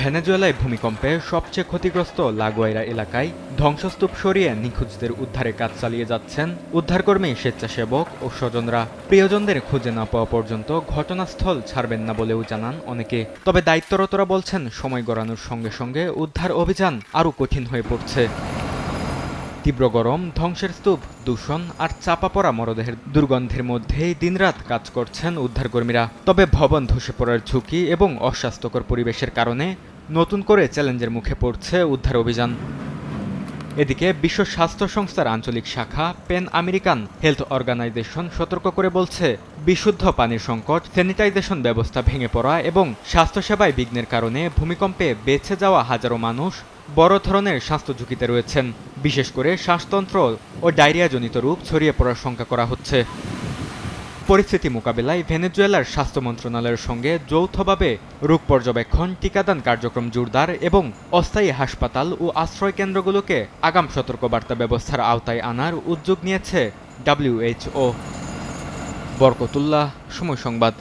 ভেনেজুয়েলায় ভূমিকম্পে সবচেয়ে ক্ষতিগ্রস্ত লা গুয়াইরা এলাকায় ধ্বংসস্তূপ সরিয়ে নিখোঁজদের উদ্ধারের কাজ চালিয়ে যাচ্ছেন উদ্ধারকর্মী, স্বেচ্ছাসেবক ও স্বজনরা। প্রিয়জনদের খুঁজে না পাওয়া পর্যন্ত ঘটনাস্থল ছাড়বেন না বলেও জানান অনেকে। তবে দায়িত্বরতরা বলছেন, সময় গড়ানোর সঙ্গে সঙ্গে উদ্ধার অভিযান আরও কঠিন হয়ে পড়ছে। তীব্র গরম, ধ্বংসের স্তূপ, দূষণ আর চাপা পড়া মরদেহের দুর্গন্ধের মধ্যেই দিনরাত কাজ করছেন উদ্ধারকর্মীরা। তবে ভবন ধসে পড়ার ঝুঁকি এবং অস্বাস্থ্যকর পরিবেশের কারণে নতুন করে চ্যালেঞ্জের মুখে পড়ছে উদ্ধার অভিযান। এদিকে বিশ্ব স্বাস্থ্য সংস্থার আঞ্চলিক শাখা প্যান আমেরিকান হেলথ অর্গানাইজেশন সতর্ক করে বলছে, বিশুদ্ধ পানির সংকট, স্যানিটাইজেশন ব্যবস্থা ভেঙে পড়া এবং স্বাস্থ্যসেবায় বিঘ্নের কারণে ভূমিকম্পে বেঁচে যাওয়া হাজারো মানুষ বড় ধরনের স্বাস্থ্য ঝুঁকিতে রয়েছেন। বিশেষ করে শ্বাসতন্ত্র ও ডায়রিয়াজনিত রোগ ছড়িয়ে পড়ার শঙ্কা করা হচ্ছে। পরিস্থিতি মোকাবেলায় ভেনেজুয়েলার স্বাস্থ্য মন্ত্রণালয়ের সঙ্গে যৌথভাবে রোগ পর্যবেক্ষণ, টিকাদান কার্যক্রম জোরদার এবং অস্থায়ী হাসপাতাল ও আশ্রয় কেন্দ্রগুলোকে আগাম সতর্কবার্তা ব্যবস্থার আওতায় আনার উদ্যোগ নিয়েছে WHO। বরকতুল্লাহ, সময় সংবাদ।